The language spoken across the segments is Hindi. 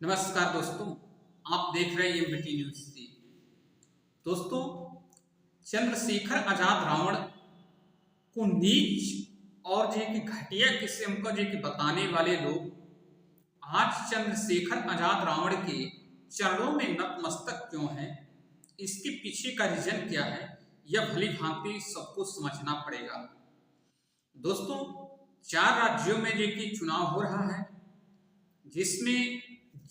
नमस्कार दोस्तों, आप देख रहे हैं एमबीटी न्यूज से। दोस्तों, चंद्रशेखर आजाद रावण को नीच और जे कि घटिया किस्म का जे कि बताने वाले लोग आज चंद्रशेखर आजाद रावण के चरणों में नतमस्तक क्यों हैं, इसके पीछे का रीजन क्या है, यह भली भांति सबको समझना पड़ेगा। दोस्तों, 4 राज्यों में जे कि चुनाव हो रहा है, जिसमें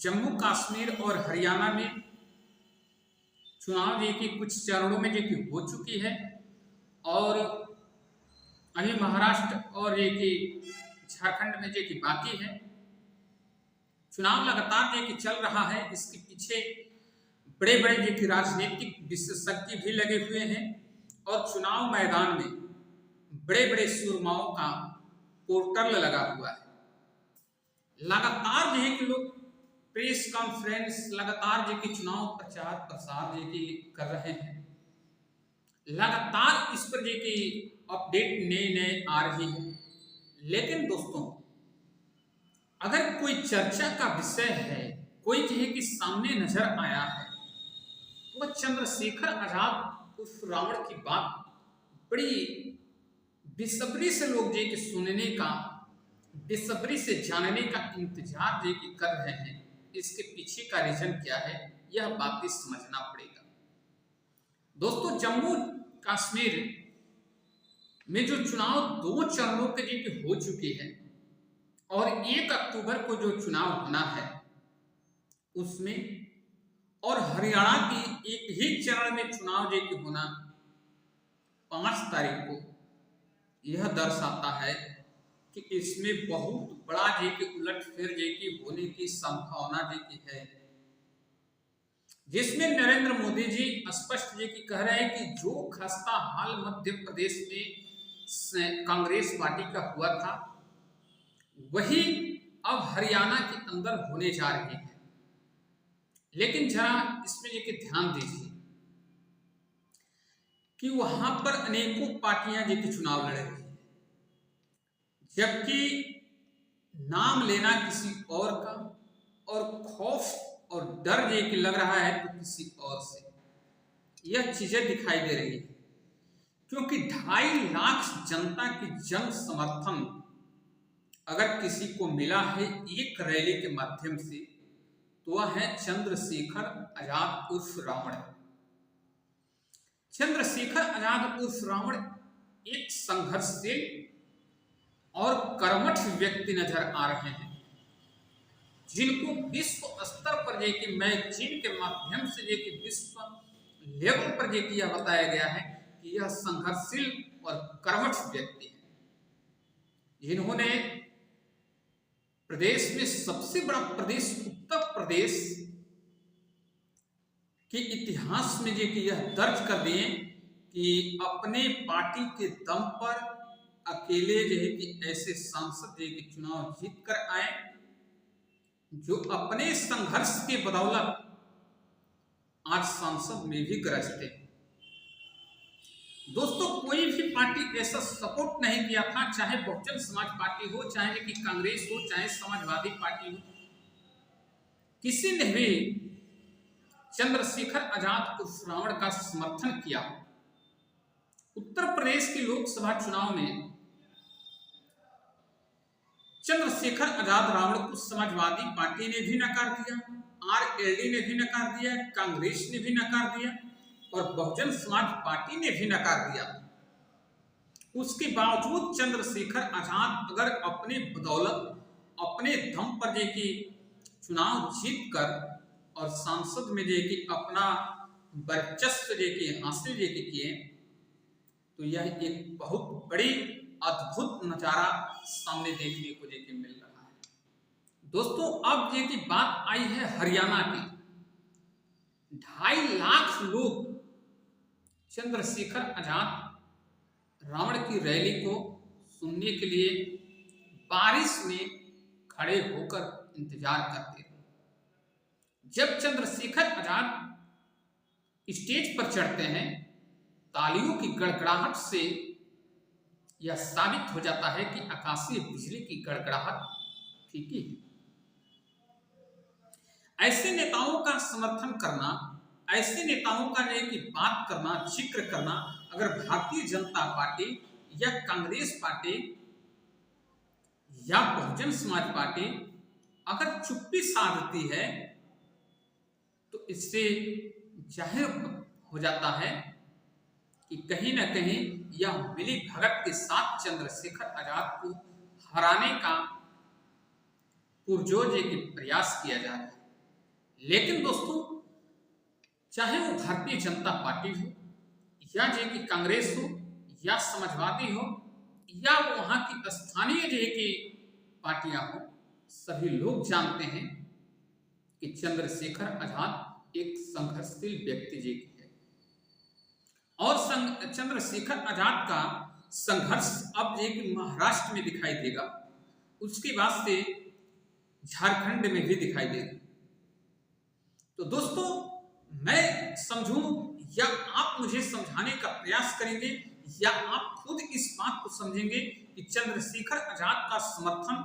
जम्मू कश्मीर और हरियाणा में चुनाव जे कि कुछ चरणों में जे कि हो चुकी है और अभी महाराष्ट्र और जे कि झारखंड में जे कि बाकी है। चुनाव लगातार जे कि चल रहा है, इसके पीछे बड़े बड़े जे कि राजनीतिक विशेषज्ञ भी लगे हुए हैं और चुनाव मैदान में बड़े बड़े सूरमाओं का पोर्टल लगा हुआ है। लगातार जो है कि लोग प्रेस कॉन्फ्रेंस लगातार जो कि चुनाव प्रचार प्रसार जो कि कर रहे हैं, लगातार इस पर जो कि अपडेट नए नए आ रही है। लेकिन दोस्तों, अगर कोई चर्चा का विषय है, कोई जो है कि सामने नजर आया है, तो वह चंद्रशेखर आजाद उस रावण की बात बड़ी बेसब्री से लोग जो कि सुनने का, बेसब्री से जानने का इंतजार जो कि कर रहे हैं। इसके पीछे का रीजन क्या है, यह बातें समझना पड़ेगा। दोस्तों, जम्मू कश्मीर में जो चुनाव 2 चरणों के जो हो चुके हैं और 1 अक्टूबर को जो चुनाव होना है उसमें, और हरियाणा की एक ही चरण में चुनाव जो कि होना 5 तारीख को, यह दर्शाता है कि इसमें बहुत बड़ा जे कि उलटफेर जे कि होने की संभावना जे कि है, जिसमें नरेंद्र मोदी जी स्पष्ट जे कि कह रहे हैं कि जो खस्ता हाल मध्य प्रदेश में कांग्रेस पार्टी का हुआ था, वही अब हरियाणा के अंदर होने जा रही है। लेकिन जरा इसमें जे कि ध्यान दीजिए कि वहां पर अनेकों पार्टियां जे कि चुनाव लड़ रही है, जबकि नाम लेना किसी और का और खौफ और डर जे कि लग रहा है तो किसी और से, यह चीजें दिखाई दे रही है। क्योंकि 2.5 लाख जनता की जन समर्थन अगर किसी को मिला है एक रैली के माध्यम से, तो वह है चंद्रशेखर आजाद उर्फ रावण। चंद्रशेखर आजाद उर्फ रावण एक संघर्षशील और कर्मठ व्यक्ति नजर आ रहे हैं, जिनको विश्व स्तर पर जे कि मैगजीन के माध्यम से जे कि विश्व लेवल पर जे कि यह बताया गया है कि यह संघर्षशील और कर्मठ व्यक्ति है, जिन्होंने प्रदेश में सबसे बड़ा प्रदेश उत्तर प्रदेश के इतिहास में जे कि यह दर्ज कर दिए कि अपने पार्टी के दम पर अकेले जो है कि ऐसे सांसद जो कि चुनाव जीत कर आए, जो अपने संघर्ष के बदौलत आज सांसद में भी गरजते हैं। दोस्तों, कोई भी पार्टी ऐसा सपोर्ट नहीं किया था, चाहे बहुजन समाज पार्टी हो, चाहे कि कांग्रेस हो, चाहे समाजवादी पार्टी हो, किसी ने भी चंद्रशेखर आजाद उर्फ रावण का समर्थन किया। उत्तर प्रदेश के लोकसभा चुनाव में चंद्रशेखर आजाद रावण को समाजवादी पार्टी ने भी नकार दिया, आरएलडी ने भी नकार दिया, कांग्रेस ने भी नकार दिया और बहुजन समाज पार्टी ने भी नकार दिया। उसके बावजूद चंद्रशेखर आजाद अगर अपने बदौलत, अपने दम पर जे कि चुनाव जीत कर और सांसद में जे कि अपना वर्चस्व जे कि हासिल जे कि किए, तो यह एक बहुत बड़ी अद्भुत नजारा सामने देखने को जे कि मिल रहा है। दोस्तों, अब जे की बात आई है हरियाणा की, 2.5 लाख लोग चंद्रशेखर आजाद रावण की रैली को सुनने के लिए बारिश में खड़े होकर इंतजार करते थे। जब चंद्रशेखर आजाद स्टेज पर चढ़ते हैं, तालियों की गड़गड़ाहट से यह साबित हो जाता है कि आकाशीय बिजली की गड़गड़ाहट फीकी है। ऐसे नेताओं का समर्थन करना, ऐसे नेताओं का नहीं कि बात करना, जिक्र करना, अगर भारतीय जनता पार्टी या कांग्रेस पार्टी या बहुजन समाज पार्टी अगर चुप्पी साधती है तो इससे जाहिर हो जाता है कि कहीं ना कहीं यह मिली भगत के साथ चंद्रशेखर आजाद को हराने का पुरजोर एक प्रयास किया जा रहा है। लेकिन दोस्तों, चाहे वो भारतीय जनता पार्टी हो या जे की कांग्रेस हो या समाजवादी हो या वहां की स्थानीय जे की पार्टियां हो, सभी लोग जानते हैं कि चंद्रशेखर आजाद एक संघर्षशील व्यक्ति जी की है और चंद्रशेखर आजाद का संघर्ष अब एक महाराष्ट्र में दिखाई देगा, उसके बाद से झारखंड में भी दिखाई देगा। तो दोस्तों, मैं समझूं या आप मुझे समझाने का प्रयास करेंगे या आप खुद इस बात को समझेंगे कि चंद्रशेखर आजाद का समर्थन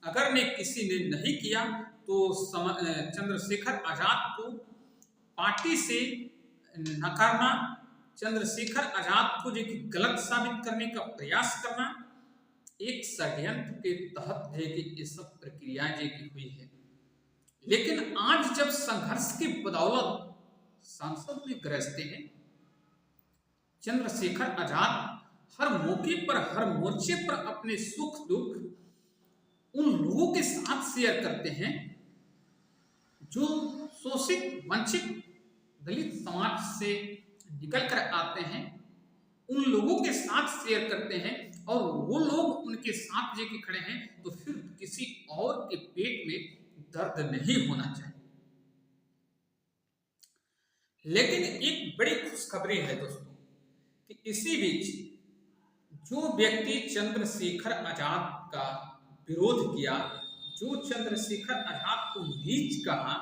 अगर ने किसी ने नहीं किया तो चंद्रशेखर आजाद को पार्टी से नकारना, चंद्रशेखर आजाद को जो कि गलत साबित करने का प्रयास करना, एक षड्यंत्र के तहत है कि ये सब प्रक्रियाएं जो की हुई है। लेकिन आज जब संघर्ष की बदौलत सांसद में गरजते हैं, चंद्रशेखर आजाद हर मौके पर, हर मोर्चे पर अपने सुख दुख उन लोगों के साथ शेयर करते हैं जो शोषित, वंचित, दलित समाज से निकल कर आते हैं, उन लोगों के साथ शेयर करते हैं और वो लोग उनके साथ लेके खड़े हैं, तो फिर किसी और के पेट में दर्द नहीं होना चाहिए। लेकिन एक बड़ी खुशखबरी है दोस्तों कि इसी बीच जो व्यक्ति चंद्रशेखर आजाद का विरोध किया, जो चंद्रशेखर आजाद को नीच कहा,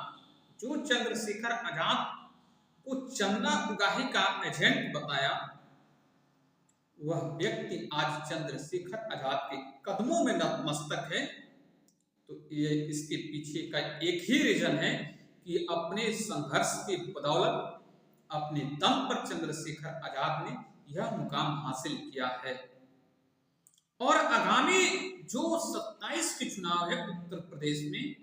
जो चंद्रशेखर आजाद को चंदा उगाही का एजेंट बताया, वह व्यक्ति आज चंद्रशेखर आजाद के कदमों में नतमस्तक है। तो ये इसके पीछे का एक ही रीजन है कि अपने संघर्ष की बदौलत, अपने दम पर चंद्रशेखर आजाद ने यह मुकाम हासिल किया है। और आगामी जो 27 के चुनाव है उत्तर प्रदेश में,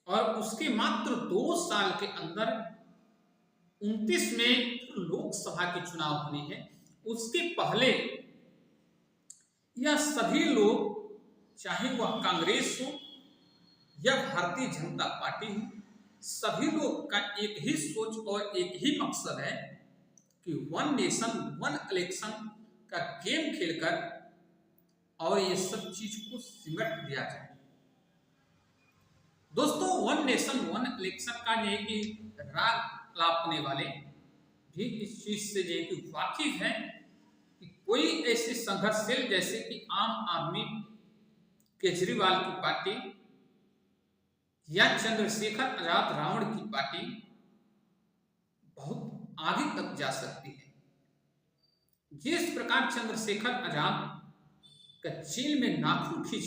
और उसके मात्र 2 साल के अंदर 29 में लोकसभा के चुनाव होनी है, उसके पहले यह सभी लोग, चाहे वह कांग्रेस हो या भारतीय जनता पार्टी हो, सभी लोग का एक ही सोच और एक ही मकसद है कि वन नेशन वन इलेक्शन का गेम खेलकर और ये सब चीज को सिमट दिया जाए। दोस्तों, वन नेशन वन इलेक्शन का ये कि राग लापने वाले भी इस चीज से जो कि वाकिफ है कि कोई ऐसे संघर्षशील जैसे कि आम आदमी, केजरीवाल की पार्टी या चंद्रशेखर आजाद रावण की पार्टी बहुत आगे तक जा सकती है। जिस प्रकार चंद्रशेखर आजाद का जेल में नाखून खींच